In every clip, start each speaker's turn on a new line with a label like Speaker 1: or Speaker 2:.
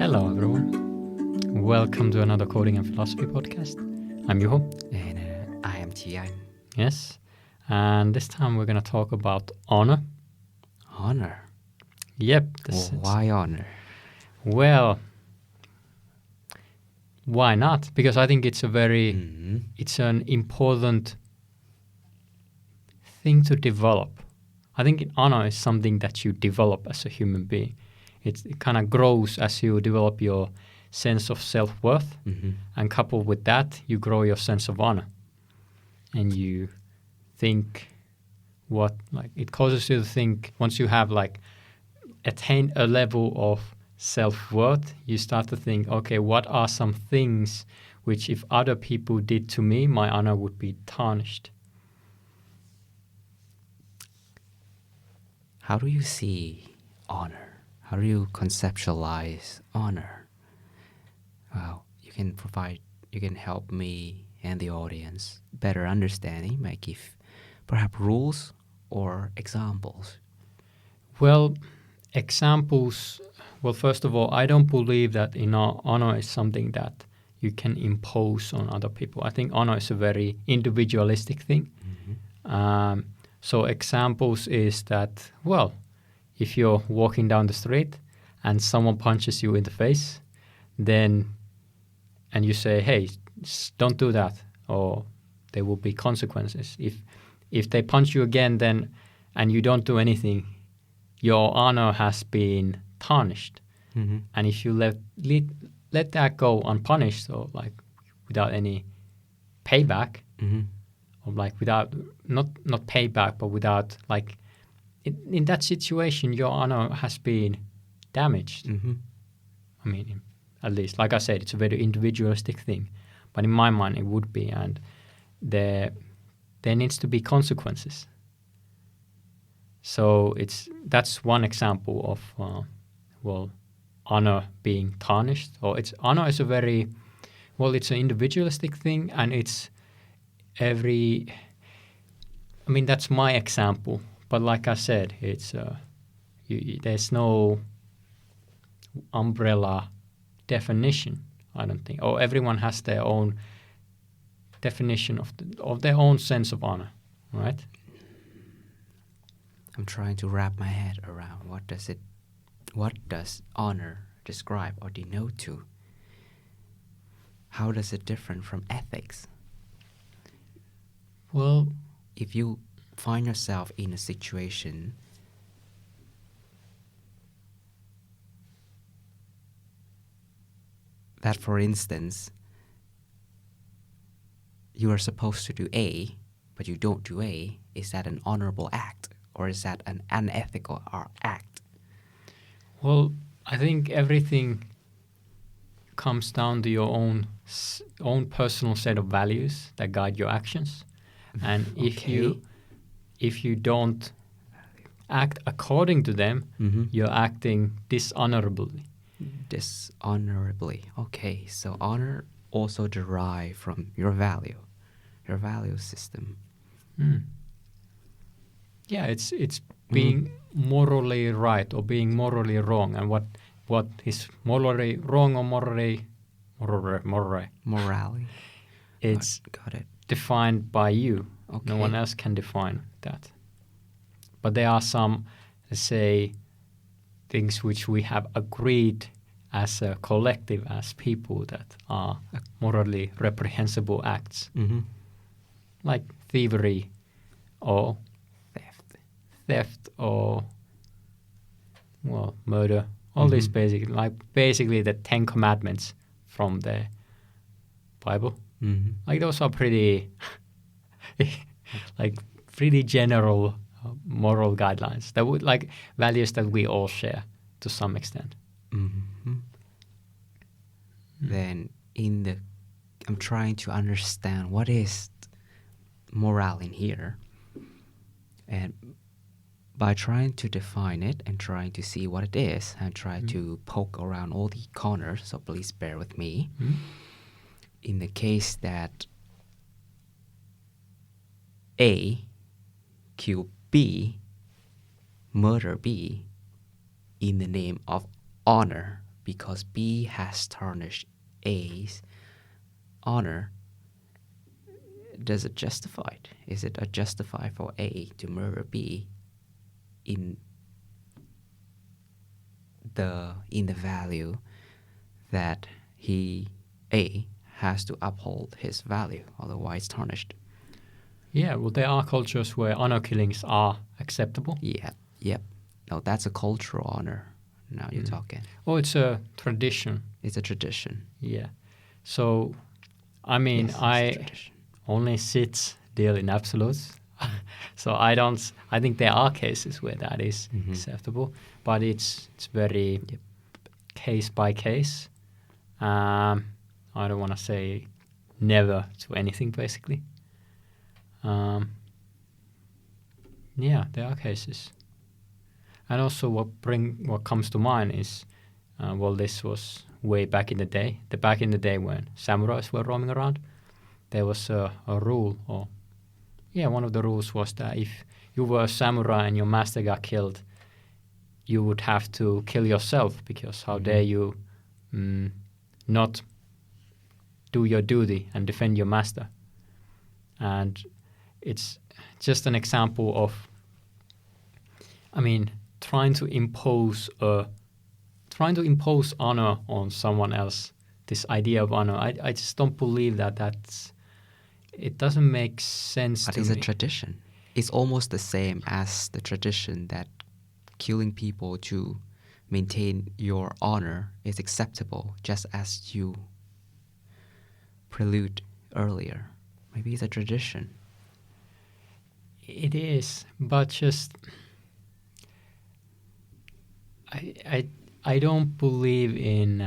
Speaker 1: Hello, everyone. Welcome to another Coding and Philosophy podcast. I'm Juho.
Speaker 2: And I am Tian.
Speaker 1: Yes. And this time we're going to talk about honor.
Speaker 2: Honor?
Speaker 1: Yep.
Speaker 2: Why honor?
Speaker 1: Well, why not? Because I think it's it's an important thing to develop. I think honor is something that you develop as a human being. It kind of grows as you develop your sense of self-worth, and coupled with that, you grow your sense of honor. And you think it causes you to think, once you have attained a level of self-worth, you start to think, okay, what are some things which if other people did to me, my honor would be tarnished?
Speaker 2: How do you see honor? How do you conceptualize honor? Well, you can help me and the audience better understanding by give perhaps rules or examples.
Speaker 1: Well, examples. Well, first of all, I don't believe that honor is something that you can impose on other people. I think honor is a very individualistic thing. So examples is that, well, if you're walking down the street and someone punches you in the face, and you say, hey, don't do that, or there will be consequences. If they punch you again, and you don't do anything, your honor has been tarnished. And if you let that go unpunished, or without any payback, or without not payback, but without in that situation, your honor has been damaged. I mean, at least, like I said, it's a very individualistic thing, but in my mind, it would be, and there needs to be consequences. So that's one example of honor being tarnished. Or honor is it's an individualistic thing, and that's my example. But like I said, there's no umbrella definition, I don't think. Or everyone has their own definition of their own sense of honor, right?
Speaker 2: I'm trying to wrap my head around what does honor describe or denote to? How does it differ from ethics?
Speaker 1: Well,
Speaker 2: if you find yourself in a situation that, for instance, you are supposed to do A, but you don't do A, is that an honorable act, or is that an unethical act?
Speaker 1: Well, I think everything comes down to your own personal set of values that guide your actions. And if you don't act according to them, you're acting dishonorably.
Speaker 2: Dishonorably. Okay, so honor also derive from your value system.
Speaker 1: Yeah, it's being morally right or being morally wrong, and what is morally wrong or morally. It's
Speaker 2: got it.
Speaker 1: Defined by you.
Speaker 2: Okay.
Speaker 1: No one else can define that. But there are some, let's say, things which we have agreed as a collective, as people, that are morally reprehensible acts. Like thievery or theft or, well, murder. All these basically the 10 Commandments from the Bible. Those are pretty pretty general moral guidelines that would values that we all share to some extent.
Speaker 2: Then I'm trying to understand what is morale in here, and by trying to define it and trying to see what it is and try to poke around all the corners, so please bear with me. In the case that A kill B, murder B, in the name of honor, because B has tarnished A's honor, does it justify it? Is it a justify for A to murder B in the value that A has to uphold his value, otherwise tarnished?
Speaker 1: Yeah, well, there are cultures where honor killings are acceptable.
Speaker 2: Yep. No, that's a cultural honor. Now you're talking.
Speaker 1: Oh, it's a tradition.
Speaker 2: It's a tradition.
Speaker 1: Yeah. So, I mean,
Speaker 2: Yes, it's a
Speaker 1: I
Speaker 2: tradition.
Speaker 1: only deal in absolutes. So I think there are cases where that is acceptable, but it's very case by case. I don't want to say never to anything, basically. Yeah, there are cases. And also what comes to mind is, this was way back in the day. Back in the day when samurais were roaming around, there was a rule, one of the rules was that if you were a samurai and your master got killed, you would have to kill yourself, because how dare you not do your duty and defend your master. And it's just an example of, trying to impose honor on someone else. This idea of honor, I just don't believe it doesn't make sense
Speaker 2: But
Speaker 1: to
Speaker 2: it's
Speaker 1: me.
Speaker 2: a tradition. It's almost the same as the tradition that killing people to maintain your honor is acceptable, just as you prelude earlier. Maybe it's a tradition.
Speaker 1: It is, but just I don't believe in.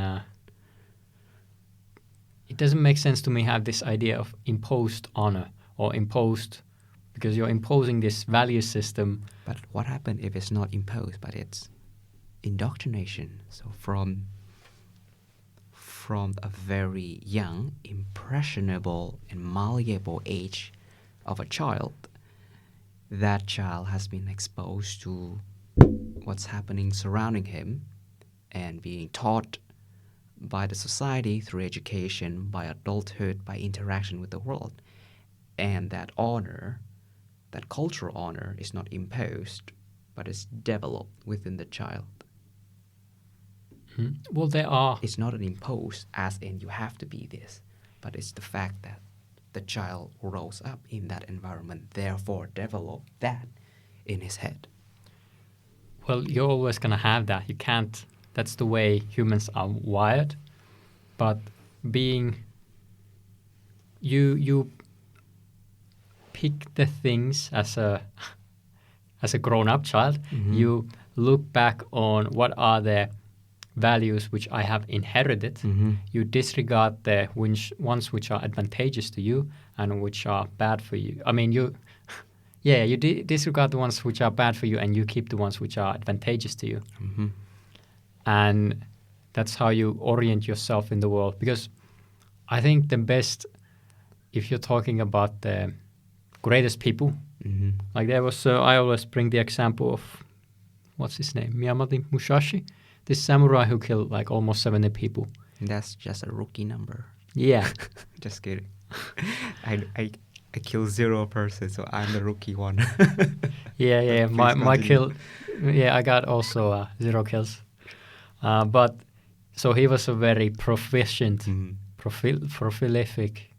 Speaker 1: It doesn't make sense to me have this idea of imposed honor or imposed, because you're imposing this value system.
Speaker 2: But what happens if it's not imposed, but it's indoctrination? So from a very young, impressionable, and malleable age of a child, that child has been exposed to what's happening surrounding him and being taught by the society through education, by adulthood, by interaction with the world. And that honor, that cultural honor, is not imposed, but is developed within the child.
Speaker 1: Well, there are.
Speaker 2: It's not an imposed, as in you have to be this, but it's the fact that the child grows up in that environment, therefore develop that in his head.
Speaker 1: Well, you're always going to have that. You can't. That's the way humans are wired. But you pick the things as a grown-up child. You look back on what are the values which I have inherited. You disregard the ones which are advantageous to you and which are bad for you. You disregard the ones which are bad for you, and you keep the ones which are advantageous to you. And that's how you orient yourself in the world. Because I think the best, if you're talking about the greatest people, like there was, I always bring the example of, what's his name? Miyamoto Musashi, this samurai who killed like almost 70 people.
Speaker 2: That's just a rookie number.
Speaker 1: Yeah.
Speaker 2: Just kidding. I kill 0 person, so I'm the rookie one.
Speaker 1: Yeah. My kill. Yeah, I got also 0 kills. But so he was a very proficient, prolific.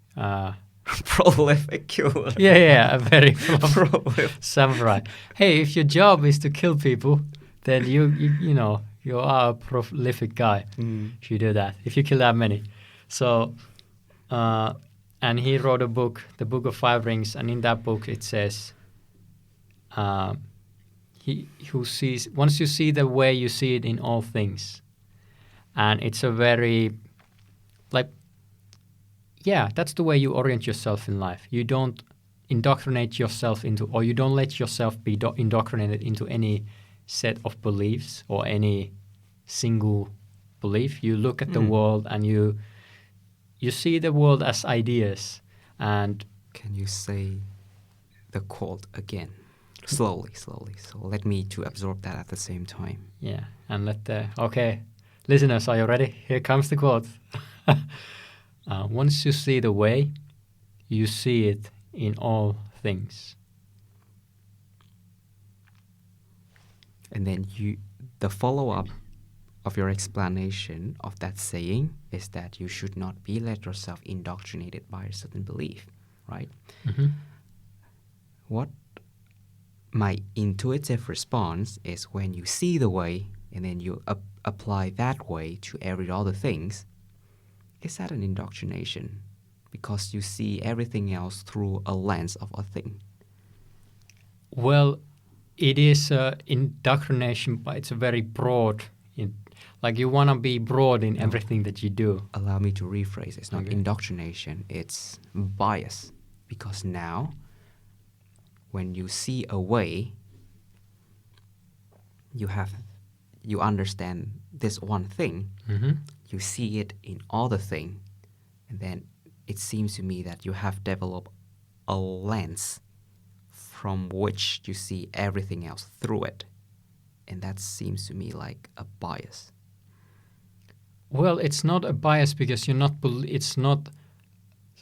Speaker 2: Prolific killer.
Speaker 1: Yeah, a very prolific samurai. Hey, if your job is to kill people, then you are a prolific guy. If you do that, if you kill that many. So, and he wrote a book, the Book of Five Rings, and in that book it says, he who sees, once you see the way, you see it in all things. And it's a very, that's the way you orient yourself in life. You don't indoctrinate yourself into, or you don't let yourself be indoctrinated into any set of beliefs or any single belief. You look at the world and you see the world as ideas. And
Speaker 2: can you say the quote again? Slowly. So let me to absorb that at the same time.
Speaker 1: Yeah, and okay. Listeners, are you ready? Here comes the quote. Once you see the way, you see it in all things.
Speaker 2: And then the follow-up of your explanation of that saying is that you should not be let yourself indoctrinated by a certain belief, right?
Speaker 1: Mm-hmm.
Speaker 2: What my intuitive response is when you see the way and then you apply that way to every other things, is that an indoctrination? Because you see everything else through a lens of a thing.
Speaker 1: Well, it is indoctrination, but it's a very broad. Like you want to be broad in everything that you do.
Speaker 2: Allow me to rephrase. It's not
Speaker 1: Okay.
Speaker 2: indoctrination, it's bias. Because now, when you see a way, you understand this one thing,
Speaker 1: Mm-hmm.
Speaker 2: you see it in other thing, and then it seems to me that you have developed a lens from which you see everything else through it. And that seems to me like a bias.
Speaker 1: Well, it's not a bias because it's not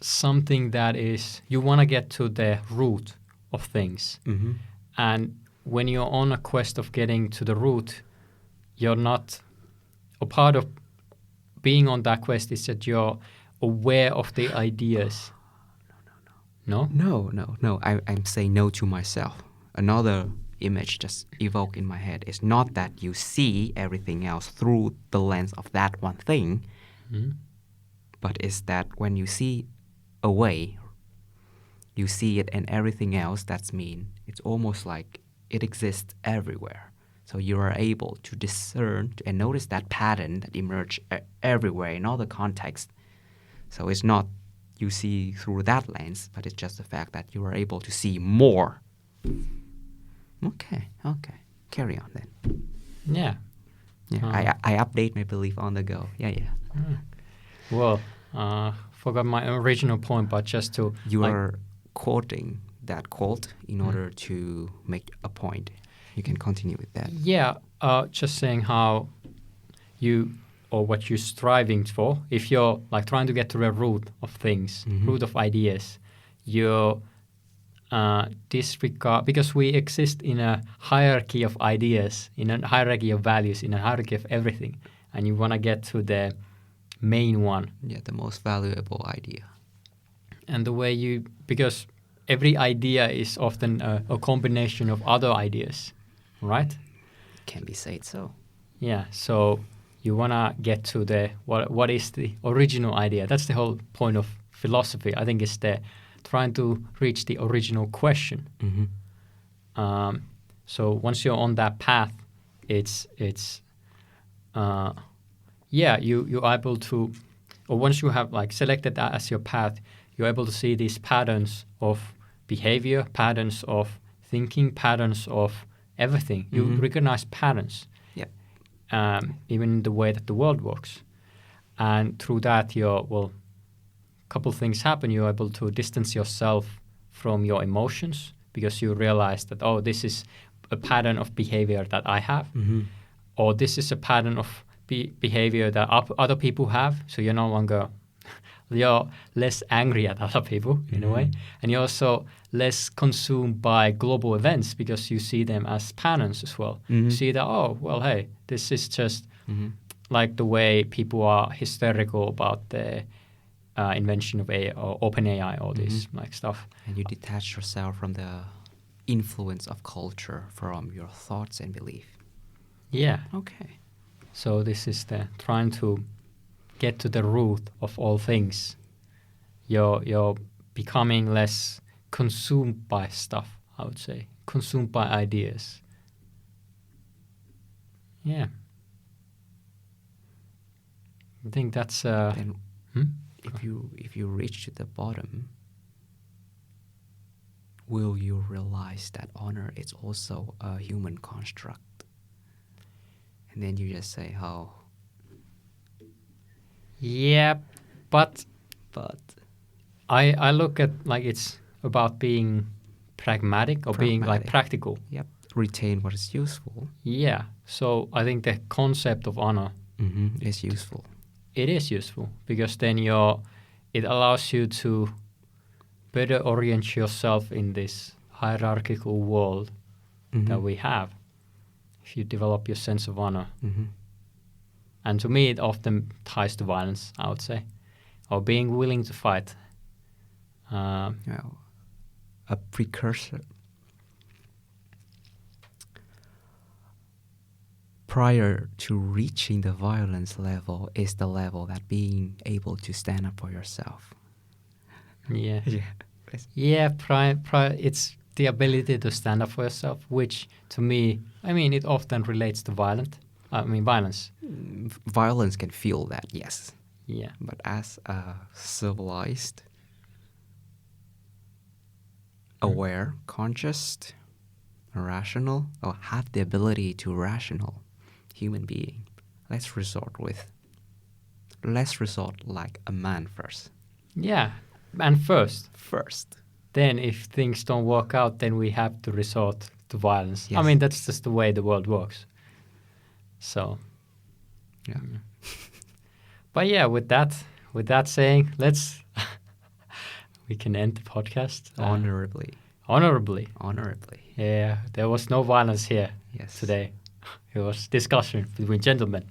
Speaker 1: something that is, you want to get to the root of things.
Speaker 2: Mm-hmm.
Speaker 1: And when you're on a quest of getting to the root, you're not, a part of being on that quest is that you're aware of the ideas. No?
Speaker 2: No. I'm saying no to myself. Another image just evoked in my head is not that you see everything else through the lens of that one thing,
Speaker 1: Mm-hmm.
Speaker 2: but is that when you see a way, you see it and everything else, that's mean. It's almost like it exists everywhere. So you are able to discern and notice that pattern that emerge everywhere in all the contexts. So it's not you see through that lens, but it's just the fact that you are able to see more. Okay. Carry on then.
Speaker 1: Yeah.
Speaker 2: Yeah, I update my belief on the go. Yeah.
Speaker 1: Well, forgot my original point, but just to...
Speaker 2: You are quoting that quote in order to make a point. You can continue with that.
Speaker 1: Yeah, just saying how you, or what you're striving for, if you're like trying to get to the root of things, root of ideas, you disregard, because we exist in a hierarchy of ideas, in a hierarchy of values, in a hierarchy of everything, and you want to get to the main one.
Speaker 2: Yeah, the most valuable idea.
Speaker 1: And the way because every idea is often a combination of other ideas, right?
Speaker 2: Can be said so.
Speaker 1: Yeah, so you want to get to the what is the original idea. That's the whole point of philosophy. I think it's trying to reach the original question.
Speaker 2: Mm-hmm.
Speaker 1: So once you're on that path, you're able to, or once you have like selected that as your path, you're able to see these patterns of behavior, patterns of thinking, patterns of everything. You recognize patterns.
Speaker 2: Yeah.
Speaker 1: Even in the way that the world works. And through that, couple things happen. You're able to distance yourself from your emotions because you realize that, oh, this is a pattern of behavior that I have, or this is a pattern of behavior that other people have. So you're no longer, you're less angry at other people in a way. And you're also less consumed by global events because you see them as patterns as well. You see that, oh, well, hey, this is just like the way people are hysterical about the invention of AI or OpenAI, all this like stuff.
Speaker 2: And you detach yourself from the influence of culture from your thoughts and belief.
Speaker 1: Yeah.
Speaker 2: Okay.
Speaker 1: So this is trying to get to the root of all things. You're becoming less consumed by stuff, I would say. Consumed by ideas. Yeah. I think that's...
Speaker 2: Then if you reach to the bottom, will you realize that honor is also a human construct? And then you just say, oh.
Speaker 1: Yeah, but I look at like it's about being pragmatic or being like practical.
Speaker 2: Yep. Retain what is useful.
Speaker 1: Yeah. So I think the concept of honor
Speaker 2: It's useful.
Speaker 1: It is useful because then it allows you to better orient yourself in this hierarchical world that we have if you develop your sense of honor. And to me, it often ties to violence, I would say, or being willing to fight.
Speaker 2: A precursor. Prior to reaching the violence level is the level that being able to stand up for yourself.
Speaker 1: Yeah.
Speaker 2: Yeah.
Speaker 1: Yeah, it's the ability to stand up for yourself, which to me, it often relates to violence.
Speaker 2: Violence can feel that, yes.
Speaker 1: Yeah.
Speaker 2: But as a civilized, aware, conscious, rational, or have the ability to rational human being, let's resort like a man first.
Speaker 1: Yeah, and first.
Speaker 2: First.
Speaker 1: Then if things don't work out, then we have to resort to violence.
Speaker 2: Yes.
Speaker 1: That's just the way the world works. So,
Speaker 2: Yeah.
Speaker 1: But yeah, with that saying, we can end the podcast.
Speaker 2: Honorably.
Speaker 1: Honorably. Yeah, there was no violence here today. It was discussion between gentlemen.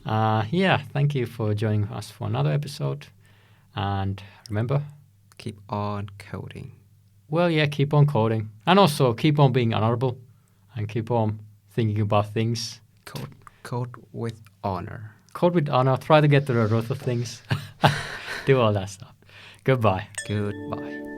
Speaker 1: Thank you for joining us for another episode. And remember,
Speaker 2: keep on coding.
Speaker 1: Well, yeah, keep on coding. And also keep on being honorable and keep on thinking about things.
Speaker 2: Code with honor.
Speaker 1: Code with honor. Try to get to the root of things. Do all that stuff. Goodbye.
Speaker 2: Goodbye.